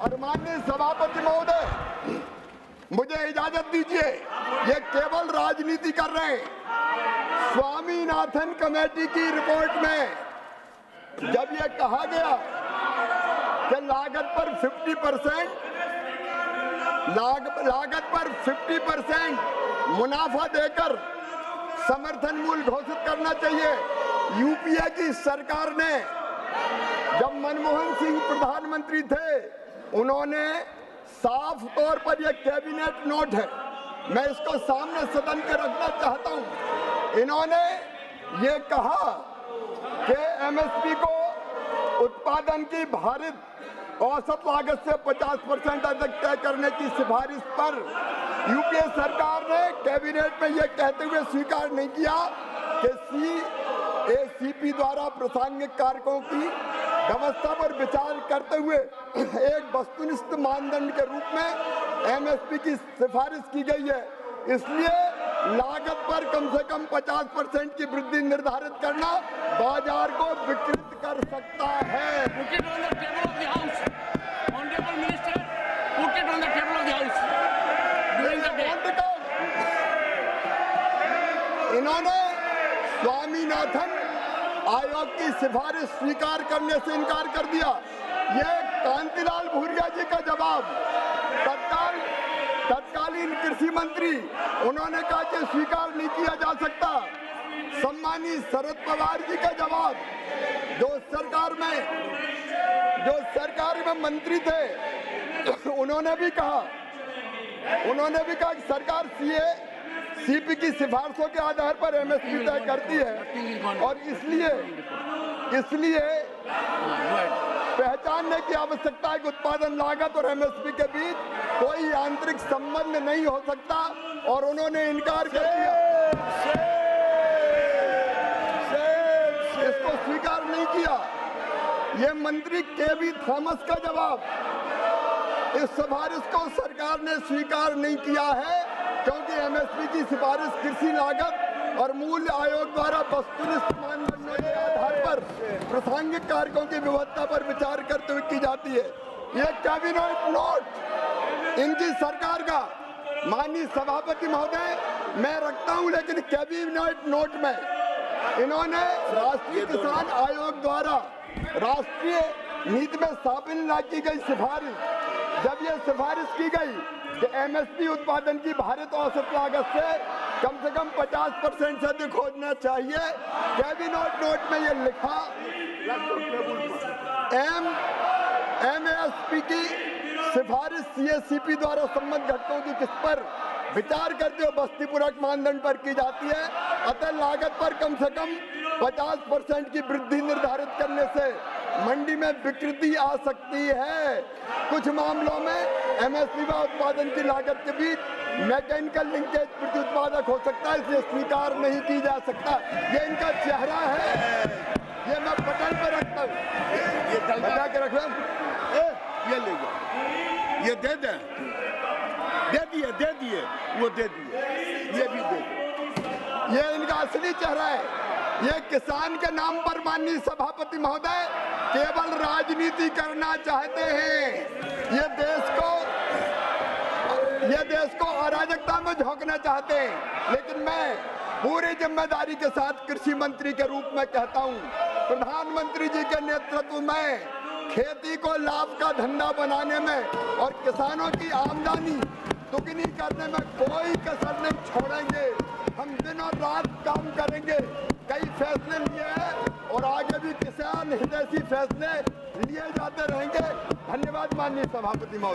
और माननीय सभापति महोदय, मुझे इजाजत दीजिए, ये केवल राजनीति कर रहे हैं। स्वामीनाथन कमेटी की रिपोर्ट में जब ये कहा गया कि लागत पर 50% मुनाफा देकर समर्थन मूल्य घोषित करना चाहिए, यूपीए की सरकार ने, जब मनमोहन सिंह प्रधानमंत्री थे, उन्होंने साफ तौर पर यह कैबिनेट नोट है, मैं इसको सामने सदन के रखना चाहता हूं। इन्होंने ये कहा कि एमएसपी को उत्पादन की भारित औसत लागत से 50% अधिक तय करने की सिफारिश पर यूपीए सरकार ने कैबिनेट में यह कहते हुए स्वीकार नहीं किया कि सीएसीपी द्वारा प्रासंगिक कारकों की व्यवस्था पर विचार करते हुए एक वस्तुनिष्ठ मानदंड के रूप में एमएसपी की सिफारिश की गई है। इसलिए लागत पर कम से कम 50% की वृद्धि निर्धारित करना बाजार को विकृत कर सकता है। इन्होंने स्वामीनाथन आयोग की सिफारिश स्वीकार करने से इनकार कर दिया। ये कांतिलाल भूरिया जी का जवाब, तत्कालीन कृषि मंत्री, उन्होंने कहा कि स्वीकार नहीं किया जा सकता। सम्मानीय शरद पवार जी का जवाब, जो सरकार में मंत्री थे, उन्होंने भी कहा कि सरकार सीपी की सिफारिशों के आधार पर एमएसपी तय करती है और इसलिए पहचानने की आवश्यकता है कि उत्पादन लागत और एमएसपी के बीच कोई आंतरिक संबंध नहीं हो सकता, और उन्होंने इनकार कर दिया, इसको स्वीकार नहीं किया। ये मंत्री केवी थॉमस का जवाब, इस सिफारिश को सरकार ने स्वीकार नहीं किया है क्योंकि एमएसपी की सिफारिश कृषि लागत और मूल्य आयोग द्वारा वस्तुनिष्ठ मानदंडों के आधार पर प्रासंगिक कारकों की व्यवस्था पर विचार करते हुए की जाती है। यह कैबिनेट नोट इनकी सरकार का, माननीय सभापति महोदय, मैं रखता हूं, लेकिन कैबिनेट नोट में इन्होंने राष्ट्रीय किसान आयोग द्वारा राष्ट्रीय नीति में शामिल न की गई सिफारिश, जब यह सिफारिश की गई कि एमएसपी उत्पादन की भारित औसत लागत से कम 50% से अधिक होना चाहिए, कैबिनेट नोट में यह लिखा, एमएसपी की सिफारिश सीएसीपी द्वारा संबंधित घटकों की किस पर विचार करते हुए वस्तुपूरक मानदंड पर की जाती है, अतः लागत पर कम से कम 50% की वृद्धि निर्धारित करने से मंडी में विकृति आ सकती है। कुछ मामलों में एमएसपी व उत्पादन की लागत के बीच मैकेनिकल लिंकेज प्रत्युत्पादक हो सकता है, इसलिए स्वीकार नहीं की जा सकता। ये इनका चेहरा है, ये मैं पटल पर रखता हूँ, ये बचा के रख लो, ये ले जाओ, ये दे दिए, वो दे दिए, ये भी दे दिए। ये इनका असली चेहरा है। ये किसान के नाम पर, माननीय सभापति महोदय, केवल राजनीति करना चाहते हैं। ये देश को अराजकता में झोंकना चाहते हैं। लेकिन मैं पूरी जिम्मेदारी के साथ कृषि मंत्री के रूप में कहता हूं, प्रधानमंत्री जी के नेतृत्व में खेती को लाभ का धंधा बनाने में और किसानों की आमदनी दुगनी करने में कोई कसर नहीं छोड़ेंगे। हम दिन और रात काम करेंगे। कई फैसले लिए हैं और आगे भी किसान हितैषी फैसले लिए जाते रहेंगे। धन्यवाद माननीय सभापति महोदय।